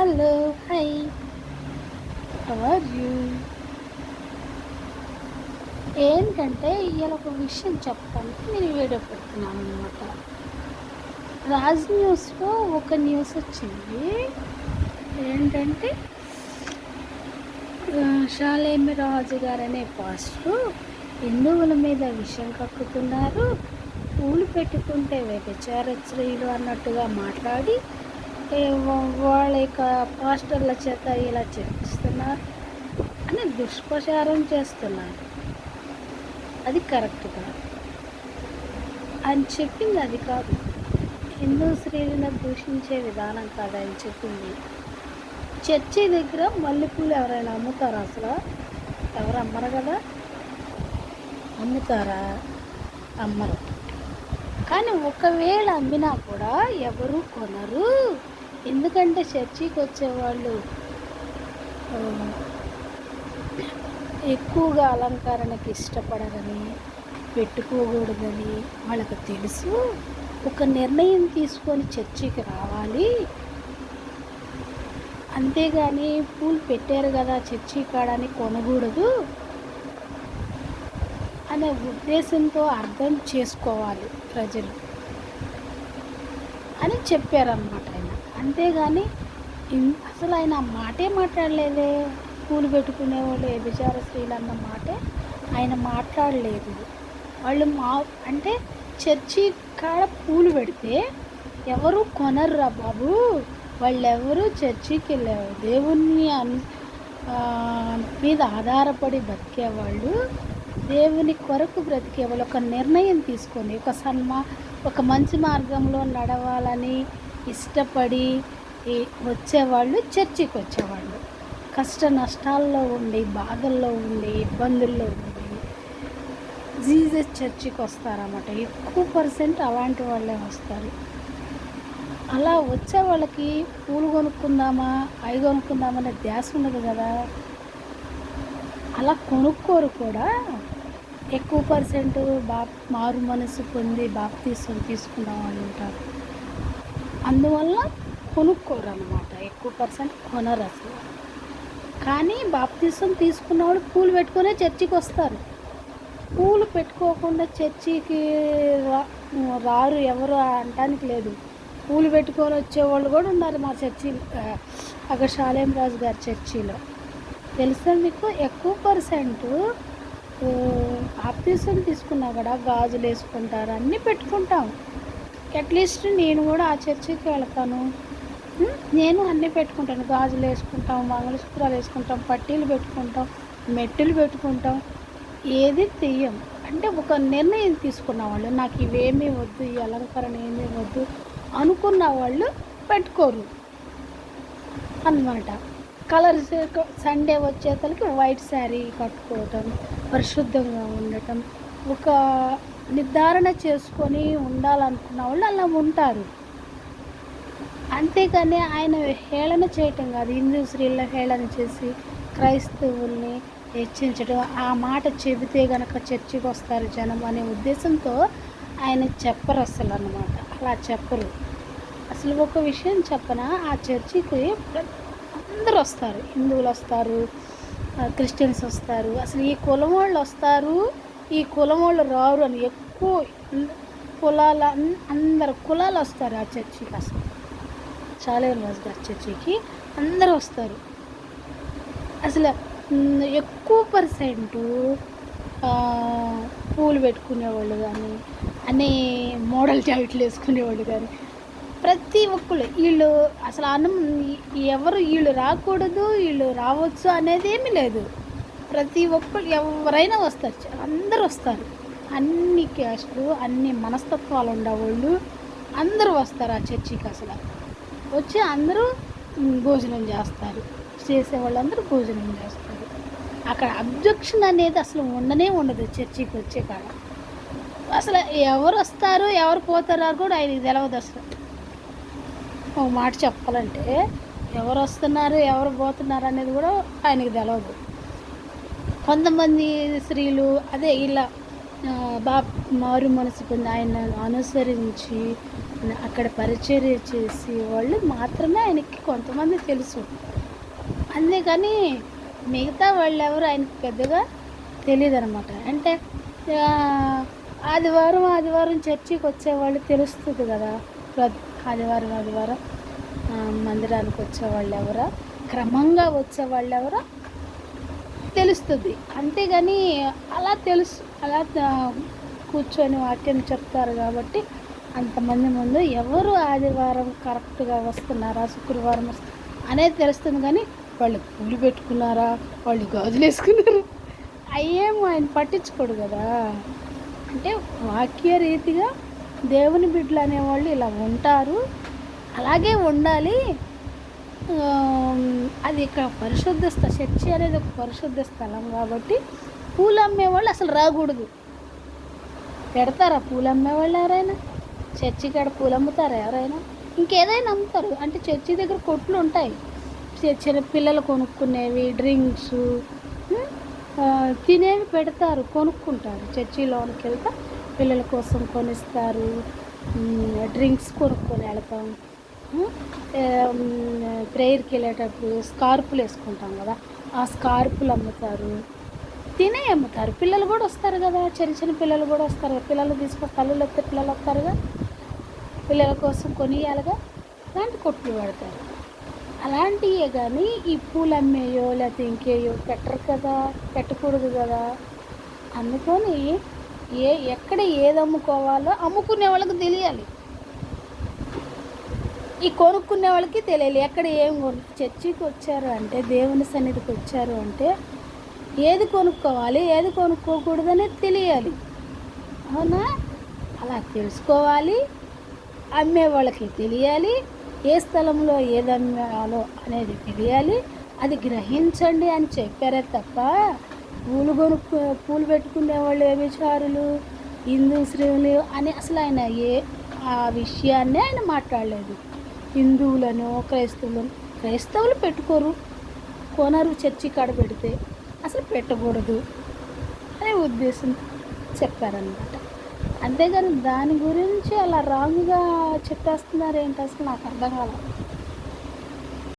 Hello, hi, how are you? ఏంటంటే ఇవాళ ఒక విషయం చెప్పడానికి నేను వీడియో పెడుతున్నాను అనమాట. రాజ్ న్యూస్లో ఒక న్యూస్ వచ్చింది. ఏంటంటే షాలేమి రాజు గారు అనే పాస్టరు హిందువుల మీద విషం కక్కుతున్నారు, పూలు పెట్టుకుంటే వ్యభిచార స్త్రీలు అన్నట్టుగా మాట్లాడి వాళ్ళ యొక్క పాస్టర్ల చేత ఇలా చేపిస్తున్నారు అని దుష్ప్రచారం చేస్తున్నారు. అది కరెక్ట్ కాదు. ఆయన చెప్పింది అది కాదు. హిందూ స్త్రీలను దూషించే విధానం కాదు ఆయన చెప్పింది. చర్చి దగ్గర మల్లెపూలు ఎవరైనా అమ్ముతారా? అసలు ఎవరు అమ్మరు కదా. అమ్ముతారా? అమ్మరు. కానీ ఒకవేళ అమ్మినా కూడా ఎవరు కొనరు. ఎందుకంటే చర్చికి వచ్చేవాళ్ళు ఎక్కువగా అలంకరణకి ఇష్టపడరని, పెట్టుకోకూడదని వాళ్ళకు తెలుసు. ఒక నిర్ణయం తీసుకొని చర్చికి రావాలి, అంతేగాని పూలు పెట్టారు కదా చర్చి కాడని కొనకూడదు అనే ఉద్దేశంతో అర్థం చేసుకోవాలి ప్రజలు అని చెప్పారన్నమాట ఆయన. అంతేగాని అసలు ఆయన మాటే మాట్లాడలేదే. పూలు పెట్టుకునేవాళ్ళు వ్యభిచార స్త్రీలు అన్న మాటే ఆయన మాట్లాడలేదు. వాళ్ళు అంటే చర్చి కాడ పూలు పెడితే ఎవరు కొనర్రా బాబు. వాళ్ళెవరూ చర్చికి వెళ్ళారు, దేవుని మీద ఆధారపడి బతికేవాళ్ళు, దేవుని కొరకు బ్రతికేవాళ్ళు. ఒక నిర్ణయం తీసుకొని ఒక మంచి మార్గంలో నడవాలని ఇష్టపడి వచ్చేవాళ్ళు చర్చికి వచ్చేవాళ్ళు. కష్ట నష్టాల్లో ఉండి, బాధల్లో ఉండి, ఇబ్బందుల్లో ఉండి జీసస్ చర్చికి వస్తారన్నమాట. ఎక్కువ పర్సెంట్ అలాంటి వాళ్ళే వస్తారు. అలా వచ్చే వాళ్ళకి పూలు కొనుక్కుందామా, అవి కొనుక్కుందామనే ధ్యాస ఉండదు కదా. అలా కొనుక్కోరు కూడా. ఎక్కువ పర్సెంట్ మారు మనసు పొంది బాప్తీసం తీసుకున్న వాళ్ళు ఉంటారు. అందువల్ల కొనుక్కోరు అన్నమాట. ఎక్కువ పర్సెంట్ కొనరు అసలు. కానీ బాప్తీసం తీసుకున్న వాళ్ళు పూలు పెట్టుకునే చర్చికి వస్తారు. పూలు పెట్టుకోకుండా చర్చికి రారు ఎవరు అనటానికి లేదు. పూలు పెట్టుకొని వచ్చేవాళ్ళు కూడా ఉన్నారు మా చర్చి, అక్కడ షాలేం రాజు గారి చర్చిలో. తెలుసా మీకు? ఎక్కువ పర్సెంట్ బాప్తీసం తీసుకున్నా కూడా గాజులు వేసుకుంటారు, అన్నీ పెట్టుకుంటాం. అట్లీస్ట్ నేను కూడా ఆ చర్చికి వెళ్తాను, నేను అన్నీ పెట్టుకుంటాను. గాజులు వేసుకుంటాం, మంగళసూత్రాలు వేసుకుంటాం, పట్టీలు పెట్టుకుంటాం, మెట్టులు పెట్టుకుంటాం. ఏది తెయ్యం. అంటే ఒక నిర్ణయం తీసుకున్న వాళ్ళు, నాకు ఇవేమీ వద్దు, ఈ అలంకరణ ఏమీ వద్దు అనుకున్న వాళ్ళు పెట్టుకోరు అన్నమాట. కలర్స్ సండే వచ్చేసరికి వైట్ శారీ కట్టుకోవటం, పరిశుద్ధంగా ఉండటం, ఒక నిర్ధారణ చేసుకొని ఉండాలనుకున్న వాళ్ళు అలా ఉంటారు. అంతేకాని ఆయన హేళన చేయటం కాదు. హిందూ స్త్రీల హేళన చేసి క్రైస్తవుల్ని హెచ్చించడం, ఆ మాట చెబితే గనక చర్చికి వస్తారు జనం అనే ఉద్దేశంతో ఆయన చెప్పరు అసలు అన్నమాట. అలా చెప్పరు అసలు. ఒక విషయం చెప్పనా, ఆ చర్చికి అందరూ వస్తారు. హిందువులు వస్తారు, క్రిస్టియన్స్ వస్తారు. అసలు ఈ కులం వాళ్ళు వస్తారు, ఈ కులం వాళ్ళు రారు అని ఎక్కువ అందరు కులాలు వస్తారు ఆ చర్చికి. అసలు షాలేం రాజు గారి చర్చికి అందరూ వస్తారు. అసలు ఎక్కువ పర్సెంటు పూలు పెట్టుకునేవాళ్ళు కానీ, అన్నీ మోడల్ జాకెట్లు వేసుకునేవాళ్ళు కానీ, ప్రతి ఒక్కళ్ళు వీళ్ళు అసలు ఎవరు వీళ్ళు రాకూడదు, వీళ్ళు రావచ్చు అనేది ఏమీ లేదు. ప్రతి ఒక్కళ్ళు ఎవరైనా వస్తారు, అందరూ వస్తారు. అన్ని క్యాస్ట్లు, అన్ని మనస్తత్వాలు ఉండేవాళ్ళు అందరూ వస్తారు ఆ చర్చికి. అసలు వచ్చి అందరూ భోజనం చేస్తారు, చేసేవాళ్ళందరూ భోజనం చేస్తారు. అక్కడ అబ్జెక్షన్ అనేది అసలు ఉండనే ఉండదు చర్చికి వచ్చే కాడ. అసలు ఎవరు వస్తారు ఎవరు పోతారో కూడా ఆయనకి తెలియదు. అసలు ఒక మాట చెప్పాలంటే ఎవరు వస్తున్నారు ఎవరు పోతున్నారు అనేది కూడా ఆయనకి తెలియదు. కొంతమంది స్త్రీలు అదే ఇలా మారు మనసు పొంది ఆయన అనుసరించి అక్కడ పరిచర్య చేసే వాళ్ళు మాత్రమే ఆయనకి కొంతమంది తెలుసు. అంతేకాని మిగతా వాళ్ళెవరు ఆయనకి పెద్దగా తెలీదనమాట. అంటే ఆదివారం చర్చికి వచ్చేవాళ్ళు తెలుస్తుంది కదా! ఆదివారం మందిరానికి వచ్చేవాళ్ళు ఎవరో, క్రమంగా వచ్చేవాళ్ళెవరో తెలుస్తుంది. అంతేగాని అలా కూర్చొని వాక్యం చెప్తారు కాబట్టి అంతమంది ముందు ఎవరు ఆదివారం కరెక్ట్గా వస్తున్నారా, శుక్రవారం అనేది తెలుస్తుంది. కానీ వాళ్ళు పూలు పెట్టుకున్నారా, వాళ్ళు గాజులు వేసుకున్నారు, అయ్యేమో ఆయన పట్టించుకోడు కదా. అంటే వాక్య రీతిగా దేవుని బిడ్డలు అనేవాళ్ళు ఇలా ఉంటారు, అలాగే ఉండాలి. అది ఇక్కడ చర్చి అనేది ఒక పరిశుద్ధ స్థలం కాబట్టి పూలు అమ్మేవాళ్ళు అసలు రాకూడదు. పెడతారా పూలు అమ్మేవాళ్ళు ఎవరైనా? చర్చి కాడ పూలు అమ్ముతారా ఎవరైనా? ఇంకేదైనా అమ్ముతారు. అంటే చర్చి దగ్గర కొట్లు ఉంటాయి, చిన్న పిల్లలు కొనుక్కునేవి, డ్రింక్స్, తినేవి పెడతారు, కొనుక్కుంటారు. చర్చిలోనికి వెళ్తే పిల్లల కోసం కొనిస్తారు, డ్రింక్స్ కొనుక్కొని వెళ్తాం. ప్రేయర్కి వెళ్ళేటప్పుడు స్కార్పులు వేసుకుంటాం కదా, ఆ స్కార్పులు అమ్ముతారు, తినే అమ్ముతారు. పిల్లలు కూడా వస్తారు కదా, చిన్న పిల్లలు కూడా వస్తారు కదా, పిల్లలు తీసుకొని తల్లులు వస్తే పిల్లలు వస్తారుగా, పిల్లల కోసం కొనియాలిగా, అలాంటి కొట్లు పెడతారు. అలాంటివే కానీ ఈ పూలు అమ్మేయో లేకపోతే ఇంకేయో పెట్టరు కదా, పెట్టకూడదు కదా. అందుకని ఎక్కడ ఏది అమ్ముకోవాలో అమ్ముకునే వాళ్ళకి తెలియాలి, ఈ కొనుక్కునే వాళ్ళకి తెలియాలి. ఎక్కడ ఏం చర్చికి వచ్చారు అంటే, దేవుని సన్నిధికి వచ్చారు అంటే ఏది కొనుక్కోవాలి, ఏది కొనుక్కోకూడదు అనేది తెలియాలి. అవునా? అలా తెలుసుకోవాలి, అమ్మే వాళ్ళకి తెలియాలి, ఏ స్థలంలో ఏది అమ్మాలో అనేది తెలియాలి. అది గ్రహించండి అని చెప్పారే తప్ప పూలు పెట్టుకునే వాళ్ళు వ్యభిచారులు, హిందూ స్త్రీలు అని అసలు ఆయన ఆ విషయాన్నే ఆయన మాట్లాడలేదు. హిందువులను క్రైస్తవులు పెట్టుకోరు, కొనరు, చర్చి కాడ పెడితే అసలు పెట్టకూడదు అనే ఉద్దేశం చెప్పారనమాట. అంతేగాని దాని గురించి అలా రాంగ్గా చెప్పేస్తున్నారు ఏంటి అసలు నాకు అర్థం కాలేదు.